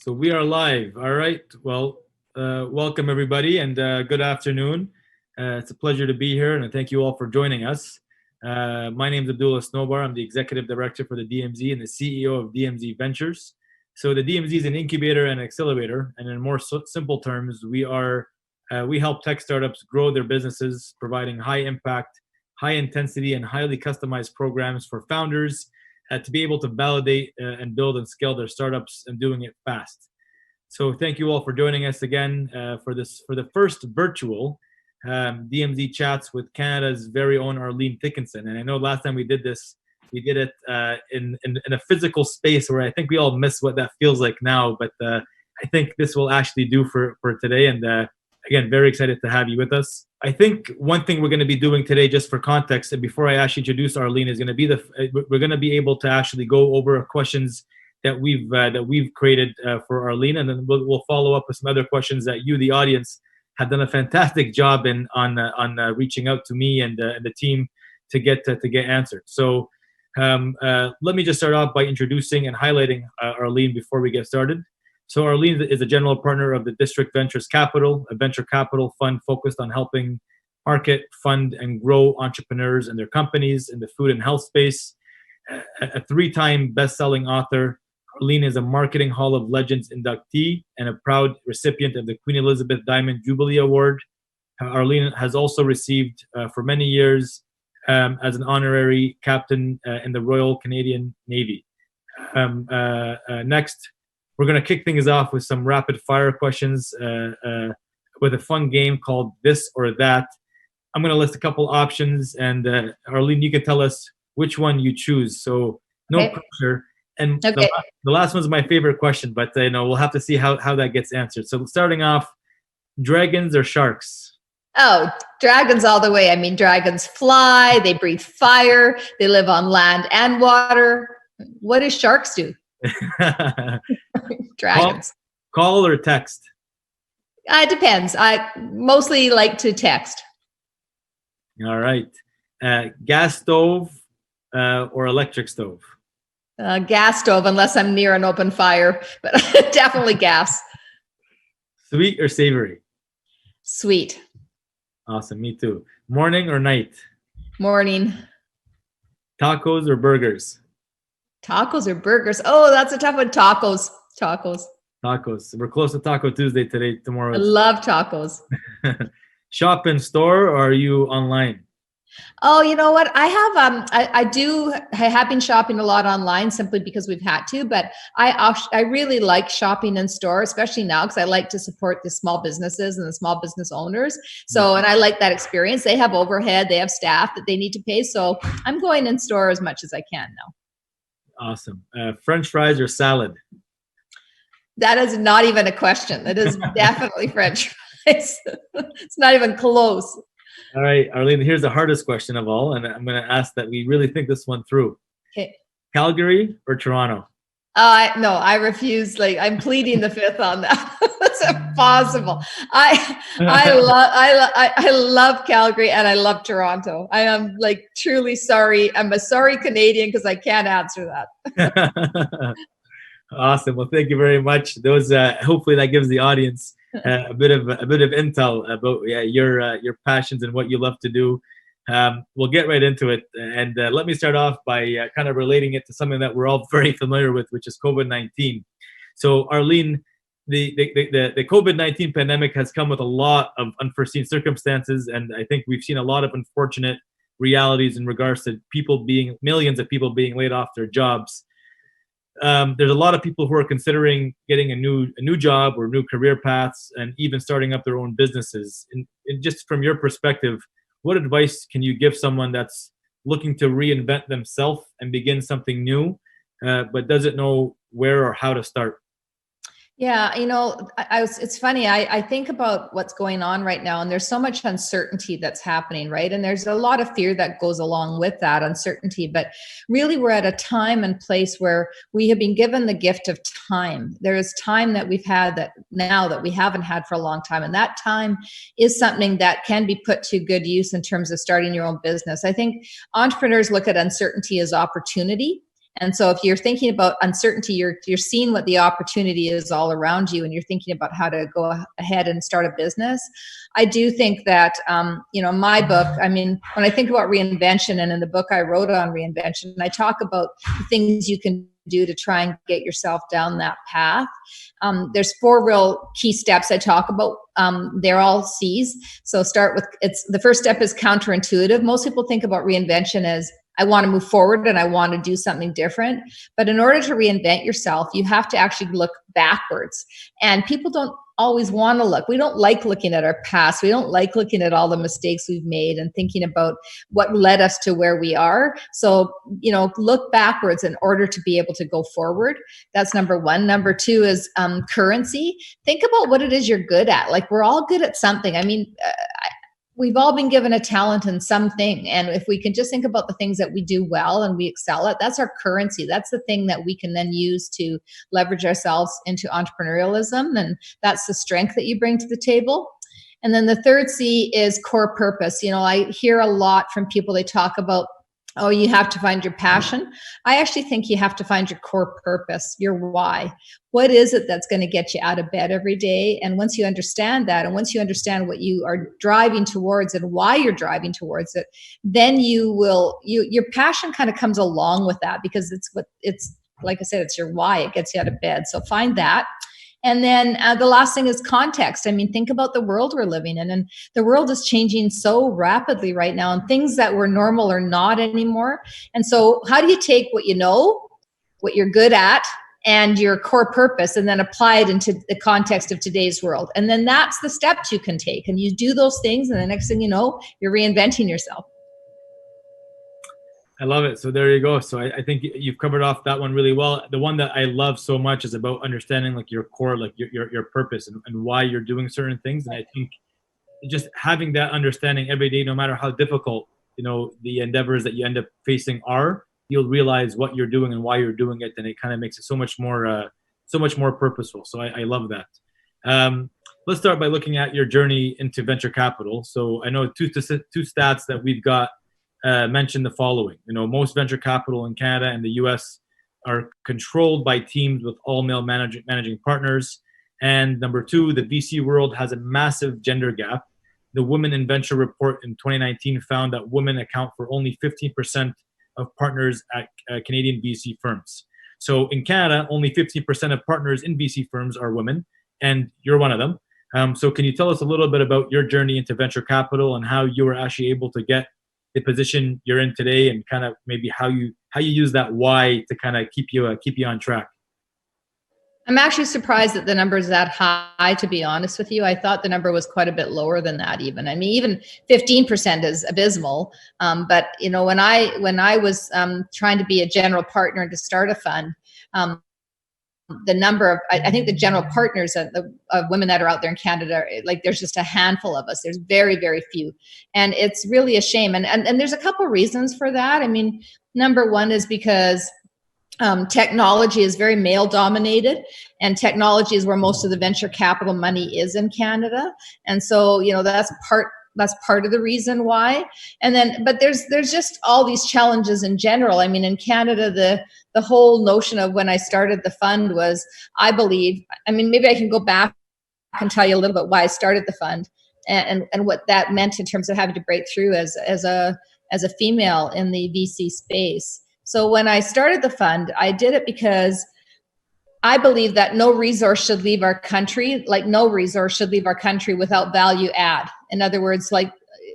So we are live. All right. Well, welcome everybody and good afternoon. It's a pleasure to be here and thank you all for joining us. My name is Abdullah Snobar. I'm the executive director for the DMZ and the CEO of DMZ Ventures. So the DMZ is an incubator and accelerator, and in more simple terms, we help tech startups grow their businesses, providing high impact, high intensity, and highly customized programs for founders to be able to validate and build and scale their startups and doing it fast. So thank you all for joining us again for the first virtual DMZ chats with Canada's very own Arlene Dickinson. And I know last time we did this, we did it in a physical space where I think we all miss what that feels like now. But I think this will actually do for today. And again, very excited to have you with us. I think one thing we're going to be doing today, just for context, and before I actually introduce Arlene, is going to be we're going to be able to actually go over questions that we've created for Arlene, and then we'll follow up with some other questions that you, the audience, have done a fantastic job on reaching out to me and the team to get answered. So let me just start off by introducing and highlighting Arlene before we get started. So Arlene is a general partner of the District Ventures Capital, a venture capital fund focused on helping market, fund, and grow entrepreneurs and their companies in the food and health space. A three-time best-selling author, Arlene is a Marketing Hall of Legends inductee and a proud recipient of the Queen Elizabeth Diamond Jubilee Award. Arlene has also received for many years as an honorary captain in the Royal Canadian Navy. Next, we're going to kick things off with some rapid fire questions with a fun game called This or That. I'm going to list a couple options, and Arlene, you can tell us which one you choose. So no pressure. And the last one's my favorite question, but we'll have to see how that gets answered. So starting off, dragons or sharks? Oh, dragons all the way. I mean, dragons fly, they breathe fire, they live on land and water. What do sharks do? Dragons. Call or text? It depends. I mostly like to text. All right. Gas stove or electric stove? Gas stove, unless I'm near an open fire, but definitely gas. Sweet or savory? Sweet. Awesome. Me too. Morning or night? Morning. Tacos or burgers? Tacos or burgers? Oh, that's a tough one. Tacos. We're close to Taco Tuesday tomorrow. I love tacos. Shop in store or are you online? Oh, you know what? I have been shopping a lot online simply because we've had to, but I really like shopping in store, especially now because I like to support the small businesses and the small business owners. So, and I like that experience. They have overhead, they have staff that they need to pay. So I'm going in store as much as I can now. Awesome. French fries or salad? That is not even a question. It is definitely French fries. It's not even close. All right, Arlene, here's the hardest question of all, and I'm going to ask that we really think this one through. Okay. Calgary or Toronto? No, I refuse. I'm pleading the fifth on that. That's impossible. I love Calgary and I love Toronto. I am truly sorry. I'm a sorry Canadian because I can't answer that. Awesome. Well, thank you very much. Those hopefully that gives the audience a bit of intel about your passions and what you love to do. We'll get right into it, and let me start off by kind of relating it to something that we're all very familiar with, which is COVID-19. So, Arlene, the COVID-19 pandemic has come with a lot of unforeseen circumstances, and I think we've seen a lot of unfortunate realities in regards to millions of people being laid off their jobs. There's a lot of people who are considering getting a new job or new career paths and even starting up their own businesses. And just from your perspective, what advice can you give someone that's looking to reinvent themselves and begin something new, but doesn't know where or how to start? Yeah, it's funny. I think about what's going on right now, and there's so much uncertainty that's happening, right? And there's a lot of fear that goes along with that uncertainty. But really, we're at a time and place where we have been given the gift of time. There is time that we've had that we haven't had for a long time. And that time is something that can be put to good use in terms of starting your own business. I think entrepreneurs look at uncertainty as opportunity. And so if you're thinking about uncertainty, you're seeing what the opportunity is all around you, and you're thinking about how to go ahead and start a business. I do think that, my book, I mean, when I think about reinvention, and in the book I wrote on reinvention, I talk about the things you can do to try and get yourself down that path. There's 4 real key steps I talk about. They're all C's. So start with, the first step is counterintuitive. Most people think about reinvention as, I want to move forward and I want to do something different. But in order to reinvent yourself, you have to actually look backwards. And people don't always want to look. We don't like looking at our past. We don't like looking at all the mistakes we've made and thinking about what led us to where we are. So, look backwards in order to be able to go forward. That's number 1. Number 2 is currency. Think about what it is you're good at. Like, we're all good at something. I mean, we've all been given a talent in something. And if we can just think about the things that we do well and we excel at, that's our currency. That's the thing that we can then use to leverage ourselves into entrepreneurialism. And that's the strength that you bring to the table. And then the third C is core purpose. I hear a lot from people, they talk about, oh, you have to find your passion. I actually think you have to find your core purpose, your why. What is it that's going to get you out of bed every day? And once you understand that, and once you understand what you are driving towards and why you're driving towards it, then your passion kind of comes along with that, because it's like I said, it's your why. It gets you out of bed. So find that. And then the last thing is context. I mean, think about the world we're living in, and the world is changing so rapidly right now, and things that were normal are not anymore. And so how do you take what you know, what you're good at, and your core purpose, and then apply it into the context of today's world? And then that's the steps you can take. And you do those things, and the next thing you know, you're reinventing yourself. I love it. So there you go. So I think you've covered off that one really well. The one that I love so much is about understanding like your core, like your purpose and why you're doing certain things. And I think just having that understanding every day, no matter how difficult, the endeavors that you end up facing are, you'll realize what you're doing and why you're doing it. And it kind of makes it so much more purposeful. So I love that. Let's start by looking at your journey into venture capital. So I know two stats that we've got mention the following. Most venture capital in Canada and the US are controlled by teams with all male managing partners. And number 2, the VC world has a massive gender gap. The Women in Venture report in 2019 found that women account for only 15% of partners at Canadian VC firms. So in Canada, only 15% of partners in VC firms are women, and you're one of them. So can you tell us a little bit about your journey into venture capital and how you were actually able to get the position you're in today, and kind of maybe how you use that why to kind of keep you on track? I'm actually surprised that the number is that high, to be honest with you. I thought the number was quite a bit lower than that even. I mean, even 15% is abysmal. But when I was trying to be a general partner to start a fund, the number of, I think the general partners of women that are out there in Canada, like there's just a handful of us. There's very, very few. And it's really a shame. And there's a couple of reasons for that. I mean, number 1 is because technology is very male dominated, and technology is where most of the venture capital money is in Canada. And so, that's part of the reason why. And then, but there's just all these challenges in general. I mean, in Canada, the whole notion of when I started the fund was, I believe, I mean, maybe I can go back and tell you a little bit why I started the fund and what that meant in terms of having to break through as a female in the VC space. So when I started the fund, I did it because I believe that no resource should leave our country, without value add. In other words, like,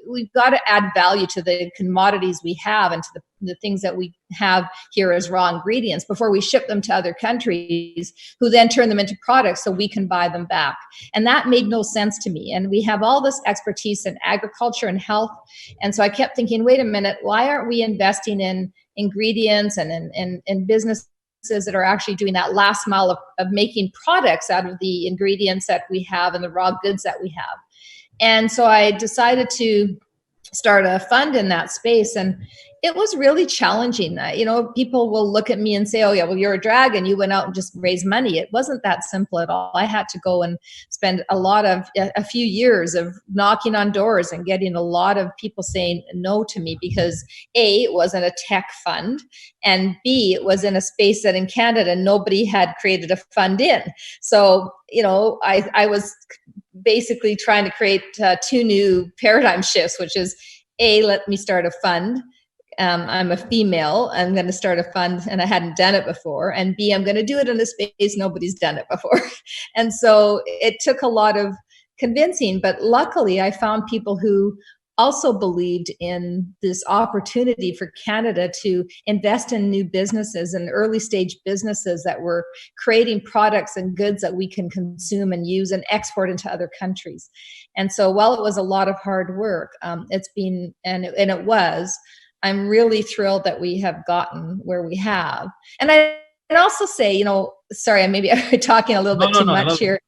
we've got to add value to the commodities we have and to the things that we have here as raw ingredients before we ship them to other countries, who then turn them into products so we can buy them back. And that made no sense to me. And we have all this expertise in agriculture and health. And so I kept thinking, wait a minute, why aren't we investing in ingredients and in businesses that are actually doing that last mile of making products out of the ingredients that we have and the raw goods that we have? And so I decided to start a fund in that space. And it was really challenging. People will look at me and say, oh yeah, well, you're a dragon, you went out and just raised money. It wasn't that simple at all. I had to go and spend a few years of knocking on doors and getting a lot of people saying no to me, because A, it wasn't a tech fund, and B, it was in a space that in Canada nobody had created a fund in. So I was basically trying to create two new paradigm shifts, which is A, let me start a fund. I'm a female, I'm going to start a fund and I hadn't done it before. And B, I'm going to do it in a space nobody's done it before. And so it took a lot of convincing, but luckily I found people who also believed in this opportunity for Canada to invest in new businesses and early stage businesses that were creating products and goods that we can consume and use and export into other countries. And so while it was a lot of hard work, it's been, and it was, I'm really thrilled that we have gotten where we have. And I'd also say, sorry, maybe I'm talking a little bit too much here.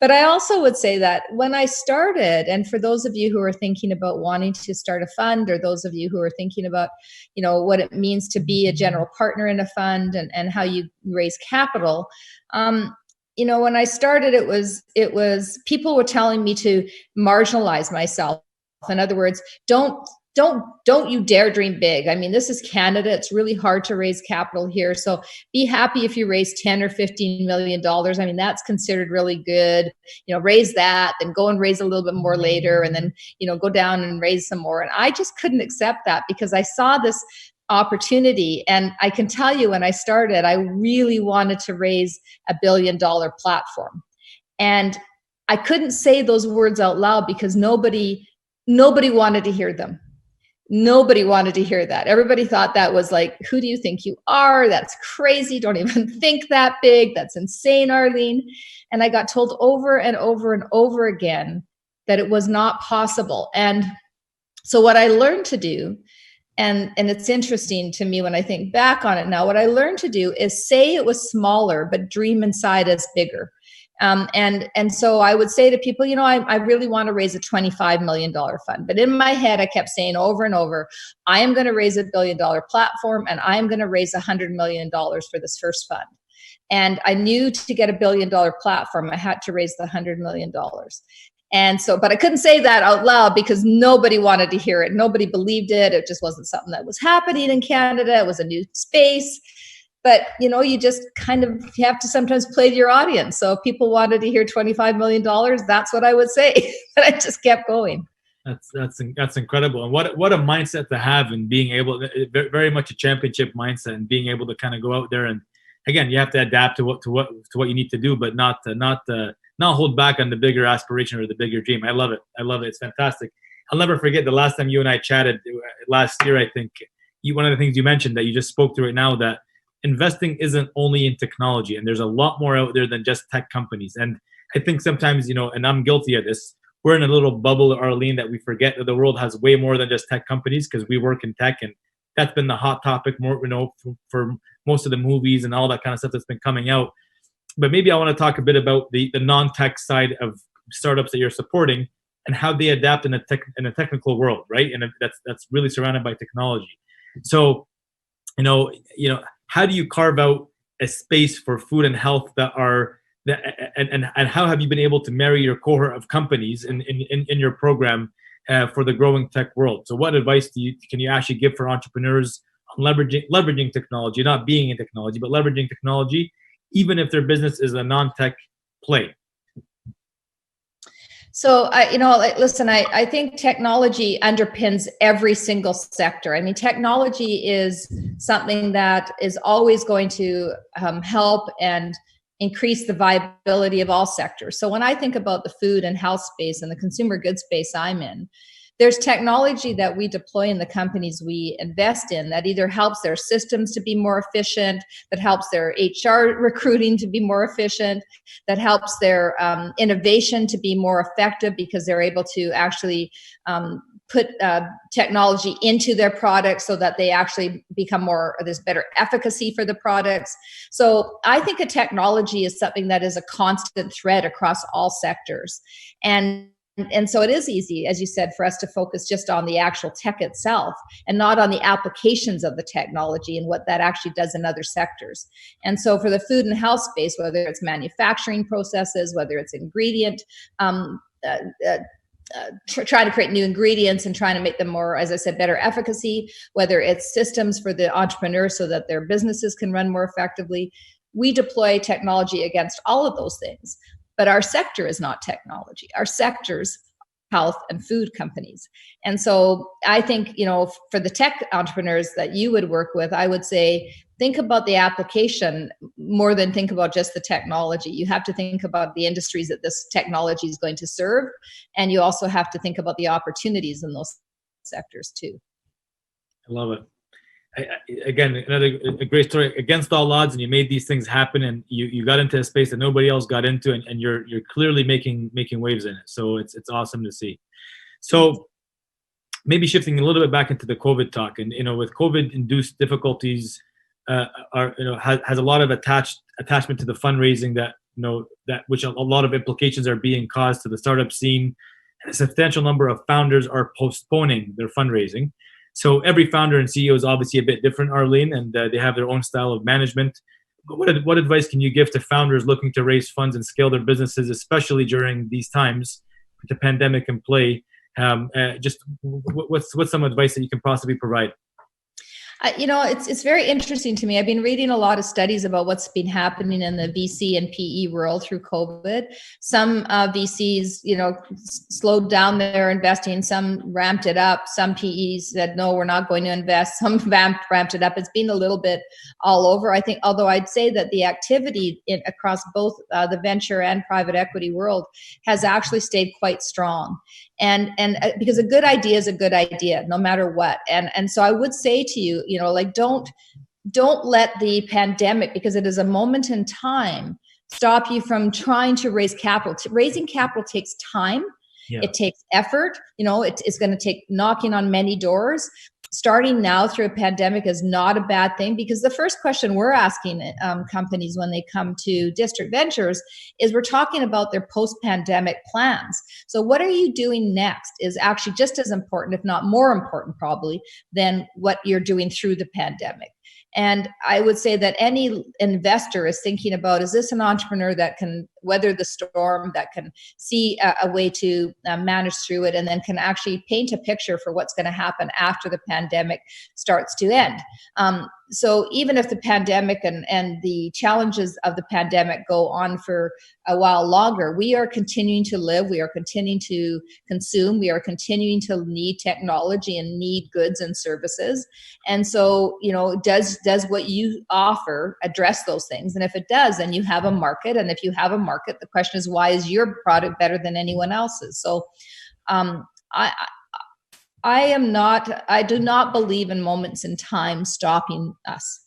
But I also would say that when I started, and for those of you who are thinking about wanting to start a fund, or those of you who are thinking about, what it means to be a general partner in a fund and how you raise capital, when I started, it was people were telling me to marginalize myself. In other words, don't you dare dream big. I mean, this is Canada. It's really hard to raise capital here. So be happy if you raise 10 or $15 million. I mean, that's considered really good. Raise that, then go and raise a little bit more later, and then, go down and raise some more. And I just couldn't accept that, because I saw this opportunity. And I can tell you, when I started, I really wanted to raise $1 billion platform. And I couldn't say those words out loud because nobody wanted to hear them. Nobody wanted to hear that. Everybody thought that was like, who do you think you are? That's crazy. Don't even think that big. That's insane, Arlene. And I got told over and over and over again that it was not possible. And so what I learned to do, and it's interesting to me when I think back on it now, what I learned to do is say it was smaller, but dream inside as bigger. And so I would say to people, I really want to raise a $25 million fund. But in my head, I kept saying over and over, I am going to raise $1 billion platform, and I am going to raise $100 million for this first fund. And I knew to get $1 billion platform, I had to raise the $100 million. And so, but I couldn't say that out loud because nobody wanted to hear it. Nobody believed it. It just wasn't something that was happening in Canada. It was a new space. But, you just you have to sometimes play to your audience. So if people wanted to hear $25 million, that's what I would say. But I just kept going. That's incredible. And what a mindset to have, and being able, very much a championship mindset, and being able to kind of go out there. And again, you have to adapt to what you need to do, but not hold back on the bigger aspiration or the bigger dream. I love it. It's fantastic. I'll never forget the last time you and I chatted last year. I think one of the things you mentioned that you just spoke to right now, that investing isn't only in technology, and there's a lot more out there than just tech companies. And I think sometimes, and I'm guilty of this, we're in a little bubble, Arlene, that we forget that the world has way more than just tech companies, because we work in tech, and that's been the hot topic more, for most of the movies and all that kind of stuff that's been coming out. But maybe I want to talk a bit about the non-tech side of startups that you're supporting and how they adapt in a technical world, right? And that's really surrounded by technology. So, how do you carve out a space for food and health and how have you been able to marry your cohort of companies in your program for the growing tech world? So what advice can you actually give for entrepreneurs on leveraging technology, not being in technology, but leveraging technology, even if their business is a non-tech play? So, listen, I think technology underpins every single sector. I mean, technology is something that is always going to help and increase the viability of all sectors. So when I think about the food and health space and the consumer goods space I'm in, there's technology that we deploy in the companies we invest in that either helps their systems to be more efficient, that helps their HR recruiting to be more efficient, that helps their innovation to be more effective because they're able to actually put technology into their products so that they actually become there's better efficacy for the products. So I think a technology is something that is a constant thread across all sectors. And and so it is easy, as you said, for us to focus just on the actual tech itself and not on the applications of the technology and what that actually does in other sectors. And so for the food and health space, whether it's manufacturing processes, whether it's ingredient, trying to create new ingredients and trying to make them more, as I said, better efficacy, whether it's systems for the entrepreneurs so that their businesses can run more effectively, we deploy technology against all of those things. But our sector is not technology. Our sector's health and food companies. And so I think, for the tech entrepreneurs that you would work with, I would say, think about the application more than think about just the technology. You have to think about the industries that this technology is going to serve. And you also have to think about the opportunities in those sectors too. I love it. Again, a great story. Against all odds, and you made these things happen, and you got into a space that nobody else got into, and you're clearly making waves in it. So it's awesome to see. So maybe shifting a little bit back into the COVID talk, and with COVID-induced difficulties, has a lot of attachment to the fundraising that which a lot of implications are being caused to the startup scene. And a substantial number of founders are postponing their fundraising. So every founder and CEO is obviously a bit different, Arlene, and they have their own style of management. But what advice can you give to founders looking to raise funds and scale their businesses, especially during these times with the pandemic in play? Just what's some advice that you can possibly provide? It's very interesting to me. I've been reading a lot of studies about what's been happening in the VC and PE world through COVID. Some VCs, slowed down their investing. Some ramped it up. Some PEs said, no, we're not going to invest. Some ramped it up. It's been a little bit all over. I think, although I'd say that the activity across both the venture and private equity world has actually stayed quite strong. And because a good idea is a good idea, no matter what. And so I would say to you, don't let the pandemic, because it is a moment in time, stop you from trying to raise capital. Raising capital takes time. Yeah. It takes effort. It's going to take knocking on many doors. Starting now through a pandemic is not a bad thing, because the first question we're asking companies when they come to District Ventures is we're talking about their post-pandemic plans. So what are you doing next is actually just as important, if not more important probably, than what you're doing through the pandemic. And I would say that any investor is thinking about, is this an entrepreneur that can weather the storm, that can see a way to manage through it, and then can actually paint a picture for what's going to happen after the pandemic starts to end. So even if the pandemic and the challenges of the pandemic go on for a while longer, we are continuing to live, we are continuing to consume, we are continuing to need technology and need goods and services. And so, does what you offer address those things? And if it does, then you have a market. And if you have a market, the question is, why is your product better than anyone else's? So I do not believe in moments in time stopping us,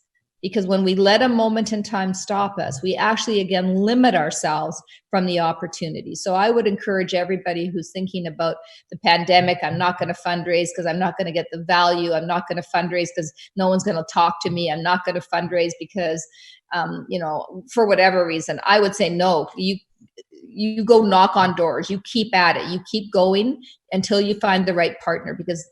because when we let a moment in time stop us, we actually, again, limit ourselves from the opportunity. So I would encourage everybody who's thinking about the pandemic, I'm not going to fundraise because I'm not going to get the value. I'm not going to fundraise because no one's going to talk to me. I'm not going to fundraise because, for whatever reason. I would say, no, you go knock on doors, you keep at it, you keep going until you find the right partner, because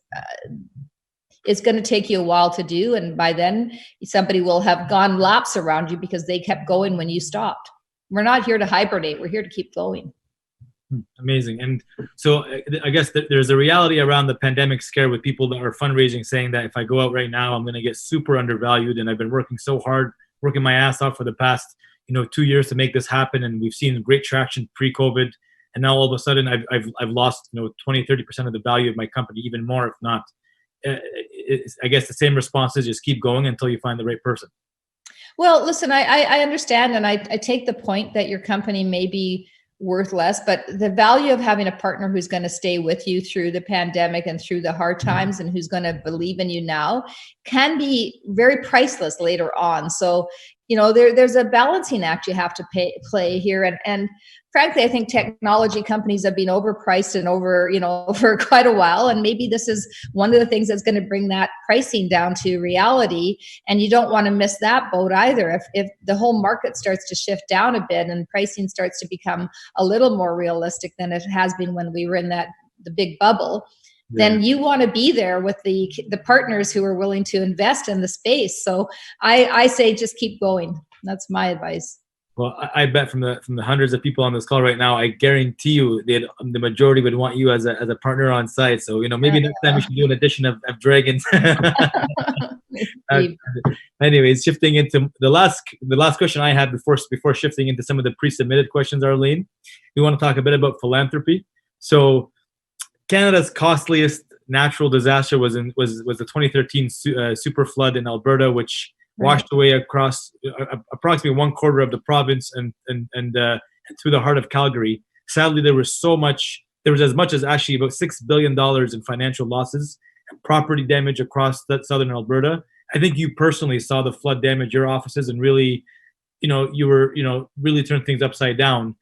it's going to take you a while to do. And by then somebody will have gone laps around you because they kept going when you stopped. We're not here to hibernate. We're here to keep going. Amazing. And so I guess there's a reality around the pandemic scare with people that are fundraising, saying that if I go out right now, I'm going to get super undervalued. And I've been working so hard, working my ass off for the past 2 years to make this happen, and we've seen great traction pre-COVID, and now all of a sudden I've lost 20-30% of the value of my company, even more if not. I guess the same response is just keep going until you find the right person. Well, listen, I understand, and I take the point that your company may be worth less, but the value of having a partner who's going to stay with you through the pandemic and through the hard times, and who's going to believe in you now, can be very priceless later on. So there's a balancing act you have to play here. And frankly, I think technology companies have been overpriced and for quite a while. And maybe this is one of the things that's going to bring that pricing down to reality. And you don't want to miss that boat either. If the whole market starts to shift down a bit and pricing starts to become a little more realistic than it has been when we were in the big bubble, then you want to be there with the partners who are willing to invest in the space. So I say just keep going. That's my advice. Well, I bet from the hundreds of people on this call right now, I guarantee you the majority would want you as a partner on site. So maybe next time we should do an edition of Dragons. Anyways, shifting into the last question I had before shifting into some of the pre-submitted questions, Arlene, we want to talk a bit about philanthropy. So Canada's costliest natural disaster was the 2013 super flood in Alberta, which washed away across approximately 1/4 of the province and through the heart of Calgary. Sadly, there was as much as actually about $6 billion in financial losses and property damage across southern Alberta. I think you personally saw the flood damage your offices and really, you were, really turned things upside down.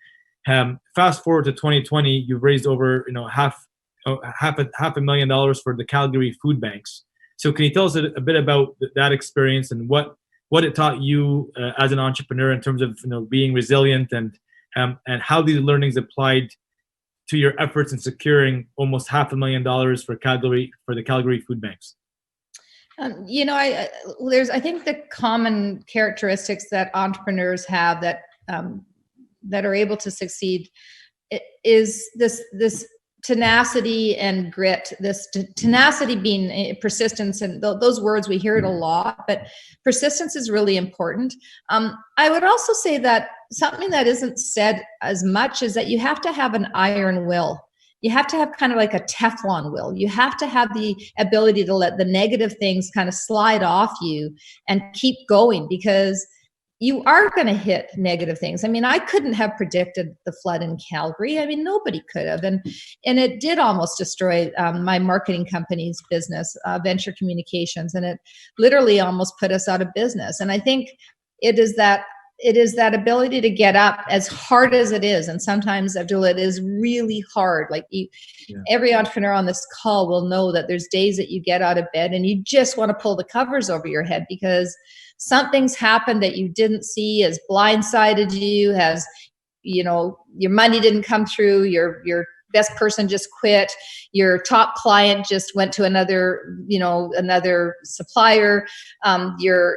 Fast forward to 2020, you've raised over, half $500,000 for the Calgary food banks. So can you tell us a bit about that experience and what it taught you as an entrepreneur in terms of being resilient and how these learnings applied to your efforts in securing almost $500,000 for the Calgary food banks? I think the common characteristics that entrepreneurs have that are able to succeed is this tenacity and grit. This tenacity being persistence, and those words, we hear it a lot, but persistence is really important. I would also say that something that isn't said as much is that you have to have an iron will. You have to have kind of like a Teflon will. You have to have the ability to let the negative things kind of slide off you and keep going, because you are going to hit negative things. I mean, I couldn't have predicted the flood in Calgary. I mean, nobody could have. And it did almost destroy my marketing company's business, Venture Communications. And it literally almost put us out of business. And I think it is that ability to get up, as hard as it is. And sometimes, Abdullah, it is really hard. Like every entrepreneur on this call will know that there's days that you get out of bed and you just want to pull the covers over your head because something's happened that you didn't see, has blindsided you, your money didn't come through, your best person just quit, your top client just went to another supplier, your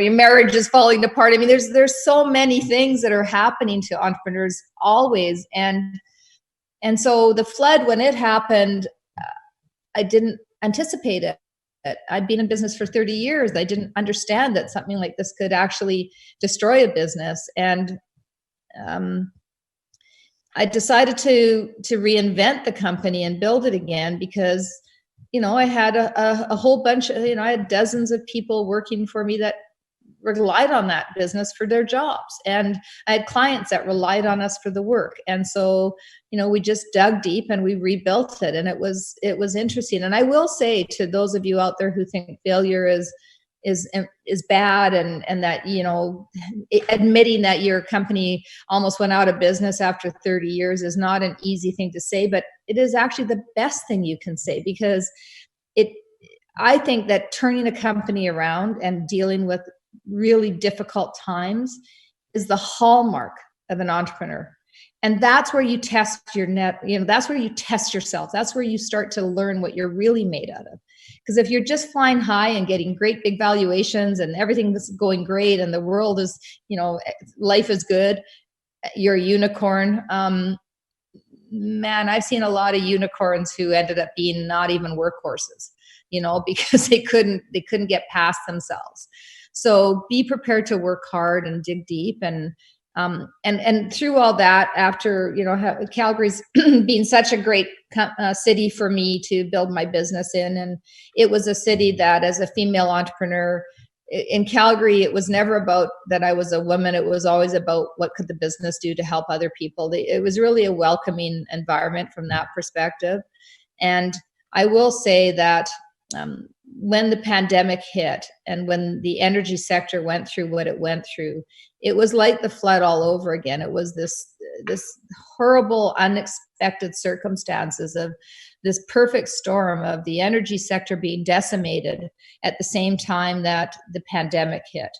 marriage is falling apart. I mean, there's so many things that are happening to entrepreneurs always. And so the flood, when it happened, I didn't anticipate it. I'd been in business for 30 years. I didn't understand that something like this could actually destroy a business. And I decided to reinvent the company and build it again because, I had a whole bunch of, I had dozens of people working for me that relied on that business for their jobs. And I had clients that relied on us for the work. And so, we just dug deep and we rebuilt it. And it was interesting. And I will say to those of you out there who think failure is bad and that, admitting that your company almost went out of business after 30 years is not an easy thing to say, but it is actually the best thing you can say, because I think that turning a company around and dealing with really difficult times is the hallmark of an entrepreneur. And that's where you test your net, that's where you test yourself. That's where you start to learn what you're really made out of. Because if you're just flying high and getting great big valuations and everything's going great and the world is, life is good, you're a unicorn. Man, I've seen a lot of unicorns who ended up being not even workhorses, because they couldn't get past themselves. So be prepared to work hard and dig deep. And through all that, after, Calgary's being such a great city for me to build my business in. And it was a city that, as a female entrepreneur in Calgary, it was never about that I was a woman. It was always about what could the business do to help other people. It was really a welcoming environment from that perspective. And I will say that when the pandemic hit and when the energy sector went through what it went through, it was like the flood all over again. It was this horrible, unexpected circumstances of this perfect storm of the energy sector being decimated at the same time that the pandemic hit.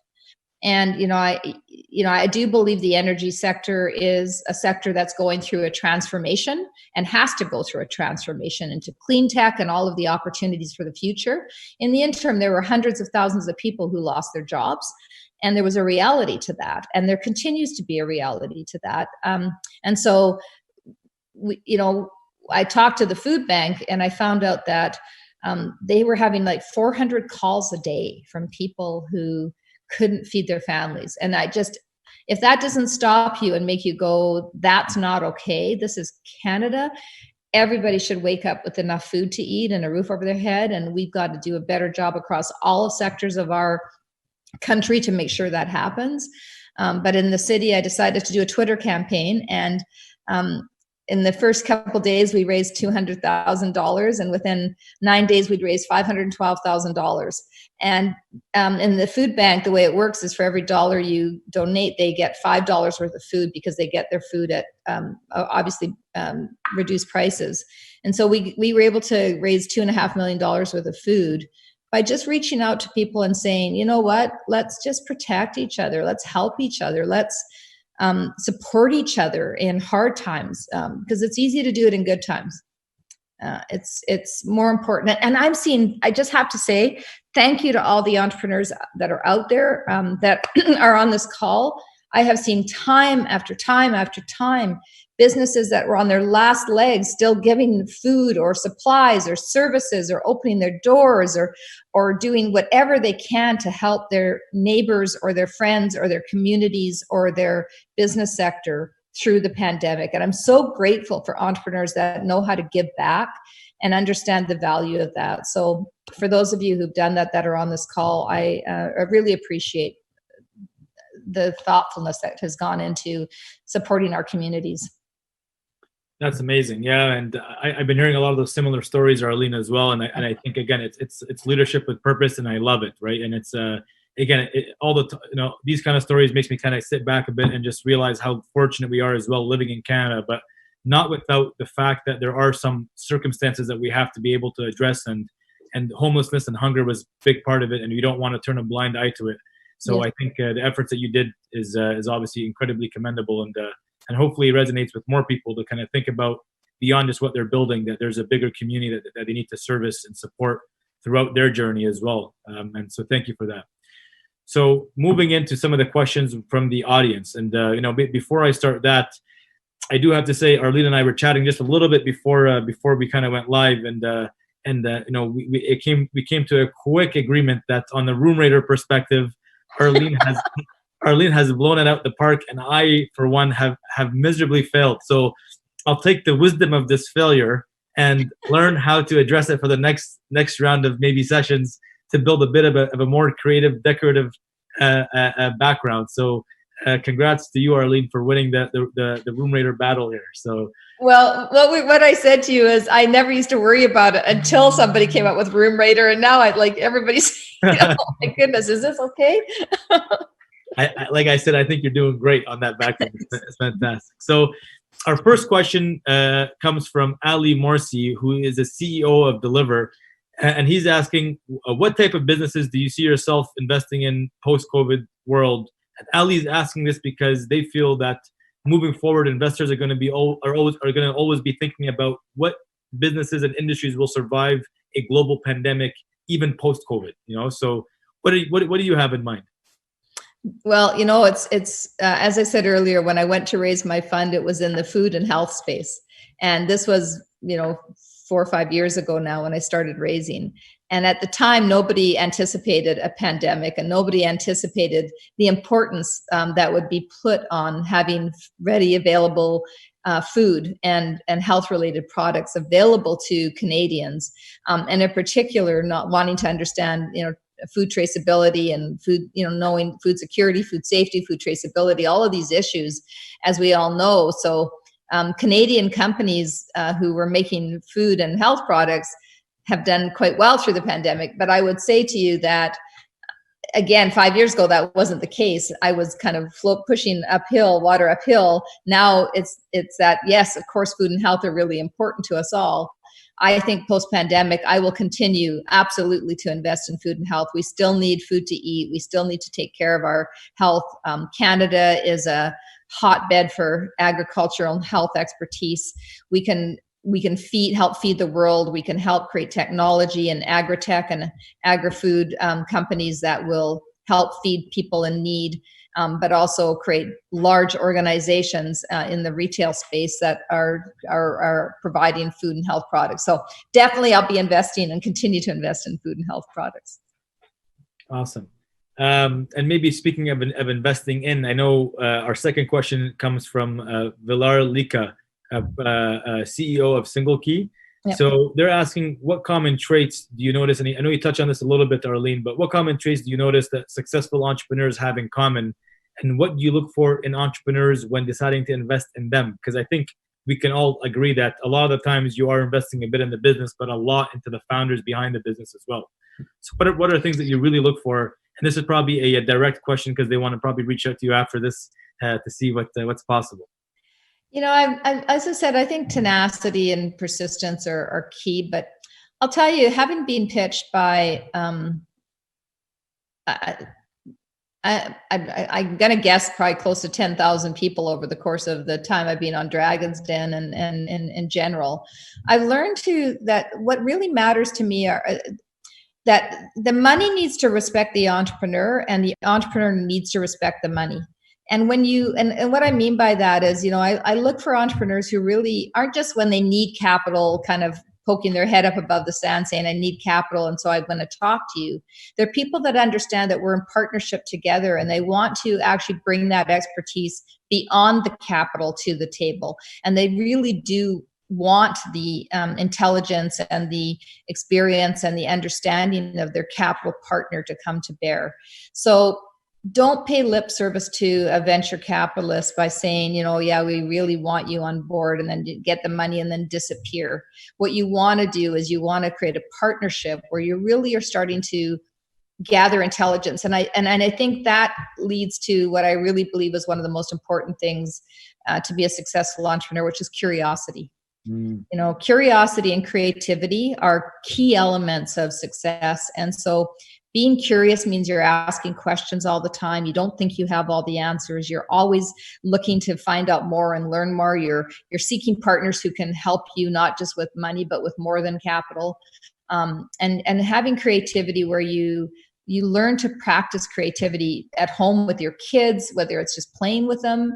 And I do believe the energy sector is a sector that's going through a transformation and has to go through a transformation into clean tech and all of the opportunities for the future. In the interim, there were hundreds of thousands of people who lost their jobs, and there was a reality to that, and there continues to be a reality to that. And so, I talked to the food bank, and I found out that they were having like 400 calls a day from people who couldn't feed their families. And if that doesn't stop you and make you go, that's not okay. This is Canada. Everybody should wake up with enough food to eat and a roof over their head. And we've got to do a better job across all sectors of our country to make sure that happens. But in the city, I decided to do a Twitter campaign. And in the first couple of days, we raised $200,000. And within 9 days, we'd raised $512,000. And in the food bank, the way it works is for every dollar you donate, they get $5 worth of food because they get their food at obviously reduced prices. And so we were able to raise $2.5 million worth of food by just reaching out to people and saying, you know what, let's just protect each other. Let's help each other. Let's support each other in hard times, because it's easy to do it in good times. It's more important. And I just have to say, thank you to all the entrepreneurs that are out there that are on this call. I have seen time after time after time, businesses that were on their last legs still giving food or supplies or services or opening their doors or doing whatever they can to help their neighbors or their friends or their communities or their business sector through the pandemic. And I'm so grateful for entrepreneurs that know how to give back and understand the value of that. So for those of you who've done that are on this call, I really appreciate the thoughtfulness that has gone into supporting our communities. That's amazing. Yeah. And I've been hearing a lot of those similar stories, Arlene, as well. And I think, again, it's leadership with purpose, and I love it. Right. And it's, again, these kind of stories makes me kind of sit back a bit and just realize how fortunate we are as well living in Canada, but not without the fact that there are some circumstances that we have to be able to address, and homelessness and hunger was a big part of it. And we don't want to turn a blind eye to it. So yes. I think the efforts that you did is obviously incredibly commendable, and hopefully it resonates with more people to kind of think about beyond just what they're building, that there's a bigger community that they need to service and support throughout their journey as well. And so thank you for that. So moving into some of the questions from the audience, and before I start that, I do have to say, Arlene and I were chatting just a little bit before we kind of went live, we came to a quick agreement that on the room rater perspective, Arlene has blown it out the park, and I, for one, have miserably failed. So I'll take the wisdom of this failure and learn how to address it for the next round of maybe sessions to build a bit of a more creative, decorative background. So congrats to you, Arlene, for winning the room rater battle here. So. Well, what I said to you is I never used to worry about it until somebody came up with room rater, and now everybody's, oh my goodness, is this okay? Like I said, I think you're doing great on that background. It's fantastic. So our first question comes from Ali Morsi, who is the CEO of Deliver. And he's asking, what type of businesses do you see yourself investing in post-COVID world? And Ali's asking this because they feel that moving forward, investors are going to always be thinking about what businesses and industries will survive a global pandemic, even post-COVID. So what do you have in mind? Well, it's as I said earlier, when I went to raise my fund, it was in the food and health space, and this was 4 or 5 years ago now when I started raising. And at the time, nobody anticipated a pandemic, and nobody anticipated the importance that would be put on having ready, available food and health-related products available to Canadians, and in particular, not wanting to understand, food traceability and food, knowing food security, food safety, food traceability, all of these issues, as we all know. So Canadian companies who were making food and health products have done quite well through the pandemic. But I would say to you that, again, 5 years ago, that wasn't the case. I was kind of pushing uphill, water uphill. Now it's that, yes, of course, food and health are really important to us all. I think post-pandemic, I will continue absolutely to invest in food and health. We still need food to eat. We still need to take care of our health. Canada is a hotbed for agricultural and health expertise. We can help feed the world. We can help create technology and agri-tech and agri-food companies that will help feed people in need, but also create large organizations in the retail space that are providing food and health products. So definitely I'll be investing and continue to invest in food and health products. Awesome. And maybe speaking of investing in, I know our second question comes from Vilar Lika, CEO of Single Key. Yep. So they're asking, what common traits do you notice? And I know you touched on this a little bit, Arlene, but what common traits do you notice that successful entrepreneurs have in common? And what do you look for in entrepreneurs when deciding to invest in them? Because I think we can all agree that a lot of the times you are investing a bit in the business, but a lot into the founders behind the business as well. So what are things that you really look for? And this is probably a direct question because they want to probably reach out to you after this to see what's possible. You know, as I said, I think tenacity and persistence are key. But I'll tell you, having been pitched by, I'm going to guess probably close to 10,000 people over the course of the time I've been on Dragon's Den and in general, I've learned that what really matters to me are that the money needs to respect the entrepreneur and the entrepreneur needs to respect the money. And when and what I mean by that is, you know, I look for entrepreneurs who really aren't just when they need capital kind of poking their head up above the sand saying, I need capital, and so I'm going to talk to you. They're people that understand that we're in partnership together and they want to actually bring that expertise beyond the capital to the table. And they really do want the intelligence and the experience and the understanding of their capital partner to come to bear. So don't pay lip service to a venture capitalist by saying, you know, yeah, we really want you on board, and then get the money and then disappear. What you want to do is you want to create a partnership where you really are starting to gather intelligence. And I think that leads to what I really believe is one of the most important things to be a successful entrepreneur, which is curiosity. You know, curiosity and creativity are key elements of success. And so being curious means you're asking questions all the time. You don't think you have all the answers. You're always looking to find out more and learn more. You're seeking partners who can help you, not just with money, but with more than capital. And having creativity where you learn to practice creativity at home with your kids, whether it's just playing with them,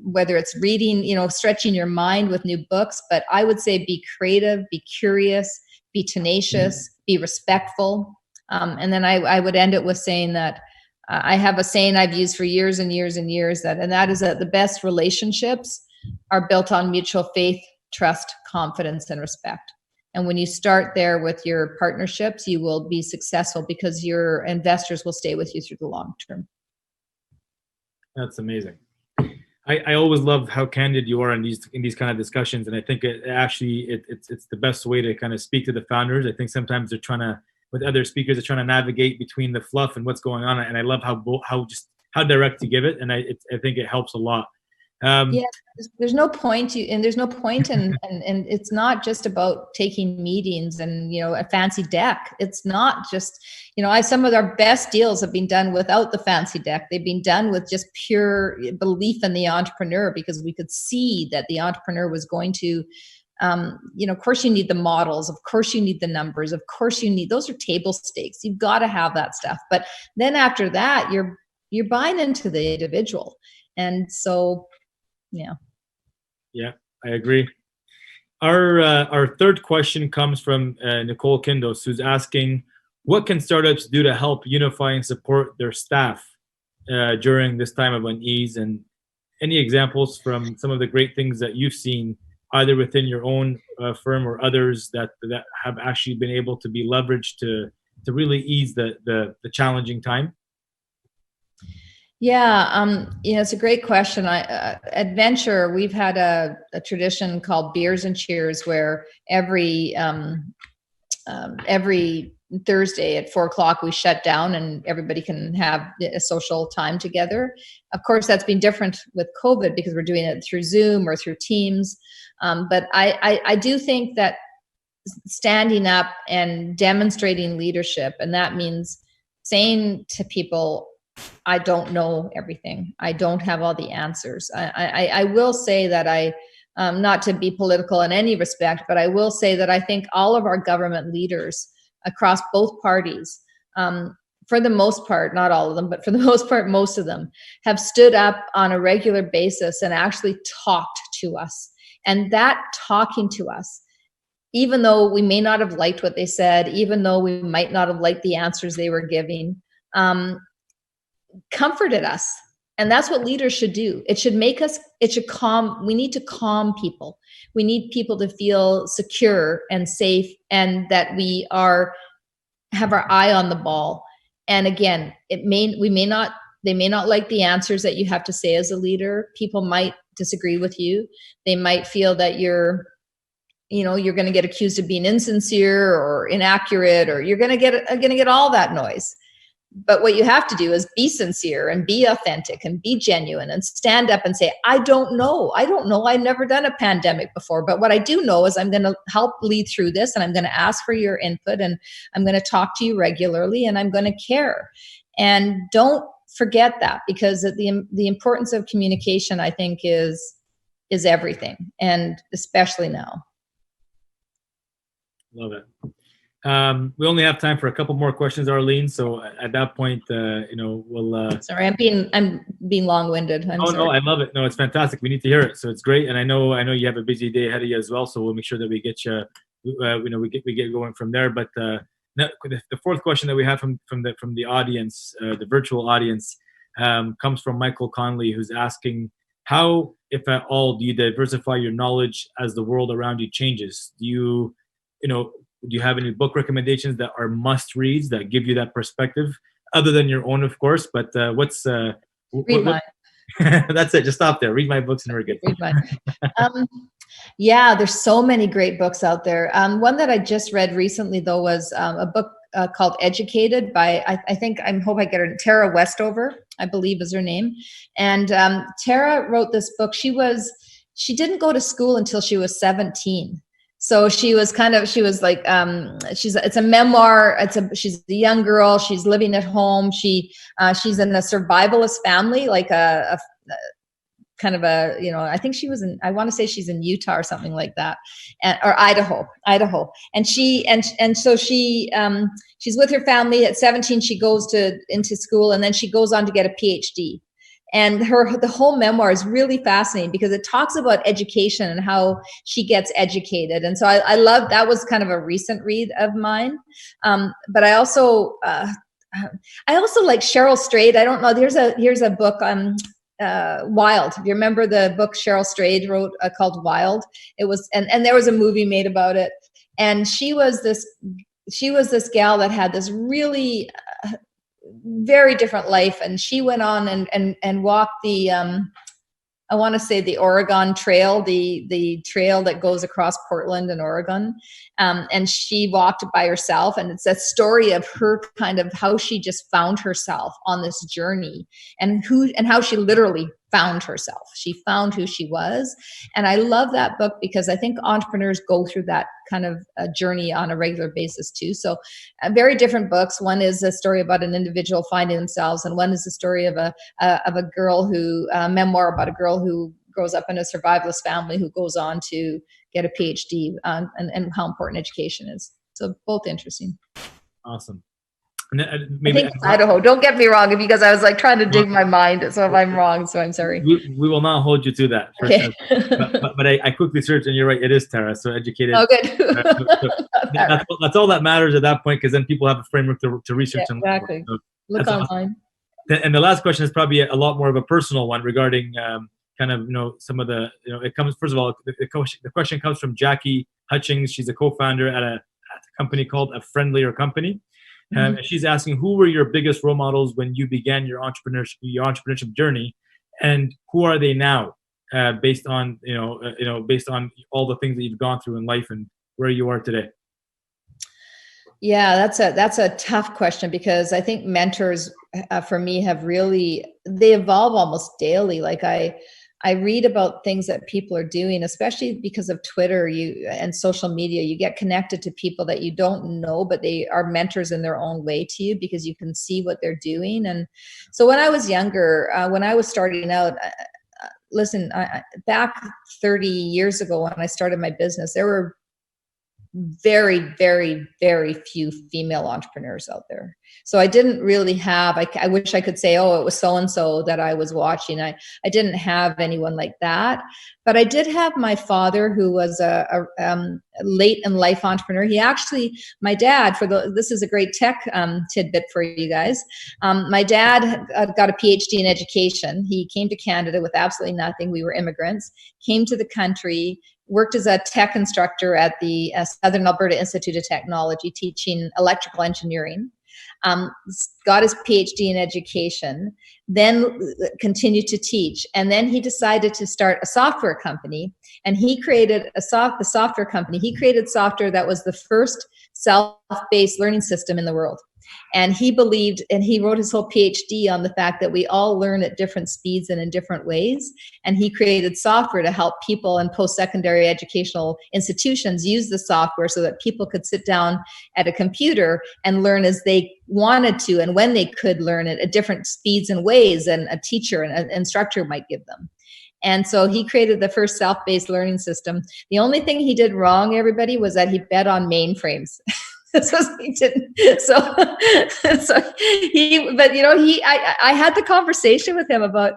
whether it's reading, you know, stretching your mind with new books. But I would say be creative, be curious, be tenacious, be respectful. And then I would end it with saying that I have a saying I've used for years and years and years, and that is that the best relationships are built on mutual faith, trust, confidence, and respect. And when you start there with your partnerships, you will be successful because your investors will stay with you through the long term. That's amazing. I always love how candid you are in these kind of discussions, and I think it's the best way to kind of speak to the founders. I think sometimes they're trying to, with other speakers, they're trying to navigate between the fluff and what's going on, and I love how direct you give it, and I think it helps a lot. Yeah, there's no point and it's not just about taking meetings and, you know, a fancy deck. It's not just, you know, some of our best deals have been done without the fancy deck. They've been done with just pure belief in the entrepreneur, because we could see that the entrepreneur was going to, you know, of course you need the models, of course you need the numbers, of course you need, those are table stakes. You've got to have that stuff. But then after that, you're buying into the individual. And so, yeah, I agree. Our third question comes from Nicole Kindos, who's asking, what can startups do to help unify and support their staff during this time of unease? And any examples from some of the great things that you've seen, either within your own firm or others that have actually been able to be leveraged to really ease the challenging time? Yeah, you know, it's a great question. At Venture, we've had a tradition called Beers and Cheers, where every every Thursday at 4:00 we shut down and everybody can have a social time together. Of course, that's been different with COVID because we're doing it through Zoom or through Teams. But I do think that standing up and demonstrating leadership, and that means saying to people, I don't know everything. I don't have all the answers. I will say that not to be political in any respect, but I will say that I think all of our government leaders across both parties, for the most part, not all of them, but for the most part, most of them have stood up on a regular basis and actually talked to us. And that talking to us, even though we may not have liked what they said, even though we might not have liked the answers they were giving, comforted us. And that's what leaders should do. It should make us, it should calm, we need to calm people. We need people to feel secure and safe and that we have our eye on the ball. And again, they may not like the answers that you have to say as a leader. People might disagree with you. They might feel that you're going to get accused of being insincere or inaccurate, or you're going to get all that noise. But what you have to do is be sincere and be authentic and be genuine and stand up and say, I don't know. I've never done a pandemic before. But what I do know is I'm going to help lead through this, and I'm going to ask for your input, and I'm going to talk to you regularly, and I'm going to care. And don't forget that, because the importance of communication, I think, is everything, and especially now. Love it. We only have time for a couple more questions, Arlene. So at that point, we'll. Sorry, I'm being long-winded. No, I love it. No, it's fantastic. We need to hear it. So it's great, and I know you have a busy day ahead of you as well. So we'll make sure that we get you. We get going from there. But the fourth question that we have from the audience, the virtual audience, comes from Michael Conley, who's asking, how, if at all, do you diversify your knowledge as the world around you changes? Do you have any book recommendations that are must reads that give you that perspective, other than your own, of course? But read mine. That's it. Just stop there. Read my books and we're good. Read mine. Yeah, there's so many great books out there. One that I just read recently, though, was a book called Educated by, I hope I get her, Tara Westover, I believe is her name. And Tara wrote this book. She didn't go to school until she was 17. So it's a memoir. She's a young girl. She's living at home. She's in a survivalist family, like I think I want to say she's in Utah or something like that, or Idaho. And so she's with her family. At 17, she goes into school, and then she goes on to get a PhD. And the whole memoir is really fascinating because it talks about education and how she gets educated. And so I love, that was kind of a recent read of mine. But I also like Cheryl Strayed. I don't know. Here's a book Wild. Do you remember the book Cheryl Strayed wrote called Wild? It was, and there was a movie made about it. And she was this gal that had this really very different life, and she went on and walked the I want to say the Oregon Trail, the trail that goes across Portland and Oregon, and she walked by herself, and it's a story of her kind of how she just found herself on this journey, and how she literally found herself. She found who she was. And I love that book because I think entrepreneurs go through that kind of journey on a regular basis too. So very different books. One is a story about an individual finding themselves, and one is a story of a girl memoir about a girl who grows up in a survivalist family who goes on to get a PhD, and how important education is. So both interesting. Awesome. Maybe I think Idaho. Don't get me wrong, because I was like trying to dig my mind. So if I'm wrong, so I'm sorry. We will not hold you to that. Okay. Sure. but I quickly searched, and you're right. It is Tara. So Educated. Oh, good. That's all that matters at that point, because then people have a framework to research. Yeah, exactly. So look online. Awesome. And the last question is probably a lot more of a personal one regarding kind of some of the it comes, first of all, the question comes from Jackie Hutchings. She's a co-founder at a company called A Friendlier Company. And she's asking, who were your biggest role models when you began your entrepreneurship journey, and who are they now, based on based on all the things that you've gone through in life and where you are today? Yeah, that's a tough question, because I think mentors for me have really, they evolve almost daily. Like I read about things that people are doing, especially because of Twitter and social media. You get connected to people that you don't know, but they are mentors in their own way to you because you can see what they're doing. And so when I was younger, when I was starting out, listen, back 30 years ago when I started my business, there were very, very, very few female entrepreneurs out there. So I didn't really have, I wish I could say, oh, it was so-and-so that I was watching. I didn't have anyone like that, but I did have my father, who was a late in life entrepreneur. He actually, my dad, this is a great tech tidbit for you guys. My dad got a PhD in education. He came to Canada with absolutely nothing. We were immigrants, came to the country, worked as a tech instructor at the Southern Alberta Institute of Technology, teaching electrical engineering, got his PhD in education, then continued to teach. And then he decided to start a software company, and he created the software company. He created software that was the first self-based learning system in the world. And he believed, and he wrote his whole PhD on the fact that we all learn at different speeds and in different ways. And he created software to help people in post-secondary educational institutions use the software so that people could sit down at a computer and learn as they wanted to and when they could learn it at different speeds and ways than a teacher and an instructor might give them. And so he created the first self-based learning system. The only thing he did wrong, everybody, was that he bet on mainframes. So he didn't. But I had the conversation with him about,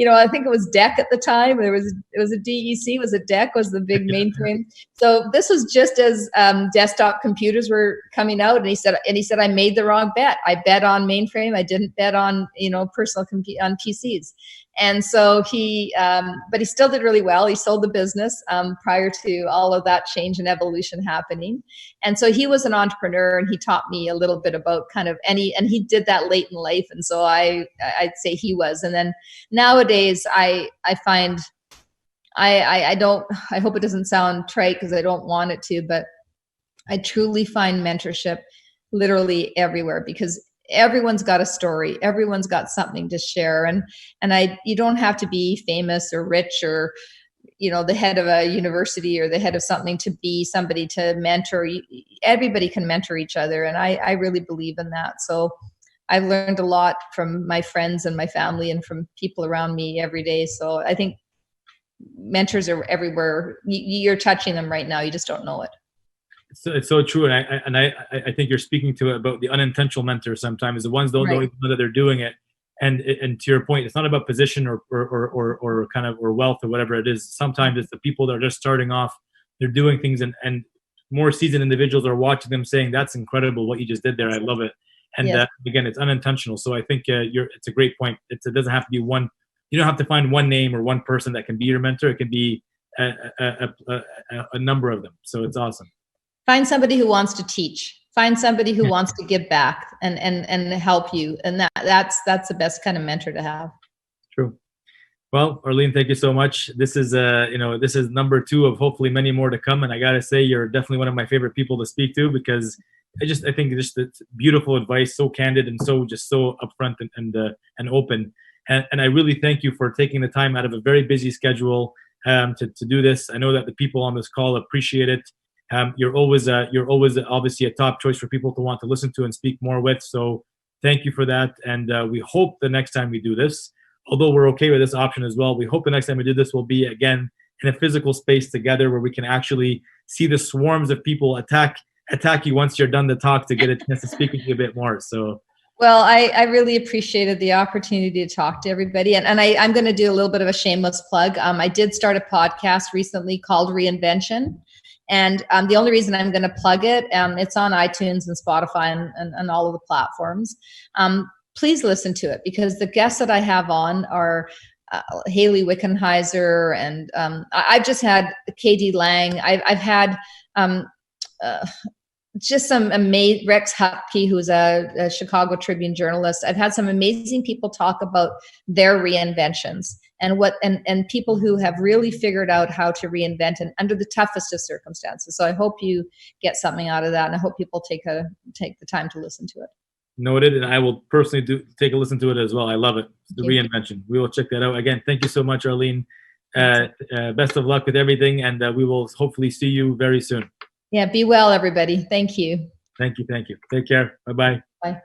I think it was DEC at the time. It was a DEC, was a DEC, was the big mainframe. So this was just as desktop computers were coming out, and he said, I made the wrong bet. I bet on mainframe. I didn't bet on personal on PCs. And so but he still did really well. He sold the business prior to all of that change and evolution happening. And so he was an entrepreneur, and he taught me a little bit about and he did that late in life. And so I'd say he was. And then nowadays I find, I hope it doesn't sound trite because I don't want it to, but I truly find mentorship literally everywhere, because everyone's got a story. Everyone's got something to share. And you don't have to be famous or rich or, the head of a university or the head of something to be somebody to mentor. Everybody can mentor each other. And I really believe in that. So I've learned a lot from my friends and my family and from people around me every day. So I think mentors are everywhere. You're touching them right now. You just don't know it. It's so true, and I think you're speaking to it about the unintentional mentors. Sometimes the ones don't even know that they're doing it, and to your point, it's not about position or kind of or wealth or whatever it is. Sometimes it's the people that are just starting off. They're doing things, and more seasoned individuals are watching them, saying, "That's incredible what you just did there. I love it." And again, it's unintentional. So I think it's a great point. It doesn't have to be one. You don't have to find one name or one person that can be your mentor. It can be a number of them. So it's awesome. Find somebody who wants to teach. Find somebody who wants to give back and help you. And that's the best kind of mentor to have. True. Well, Arlene, thank you so much. This is this is number 2 of hopefully many more to come. And I gotta say, you're definitely one of my favorite people to speak to, because I think it's beautiful advice, so candid and so upfront and open. And I really thank you for taking the time out of a very busy schedule to do this. I know that the people on this call appreciate it. You're always obviously a top choice for people to want to listen to and speak more with. So thank you for that. And we hope the next time we do this, although we're okay with this option as well, we hope the next time we do this will be again in a physical space together where we can actually see the swarms of people attack you once you're done the talk, to get a chance to speak with you a bit more. So. Well, I really appreciated the opportunity to talk to everybody. And I'm going to do a little bit of a shameless plug. I did start a podcast recently called Reinvention. And the only reason I'm going to plug it, it's on iTunes and Spotify and all of the platforms. Please listen to it, because the guests that I have on are Haley Wickenheiser, and I've just had KD Lang. I've had just some amazing, Rex Hupke, who's a Chicago Tribune journalist. I've had some amazing people talk about their reinventions and people who have really figured out how to reinvent and under the toughest of circumstances. So I hope you get something out of that, and I hope people take the time to listen to it. Noted, and I will personally take a listen to it as well. I love it. The reinvention. We will check that out. Again, thank you so much, Arlene. Best of luck with everything, and we will hopefully see you very soon. Yeah, be well, everybody. Thank you. Thank you. Take care. Bye-bye. Bye.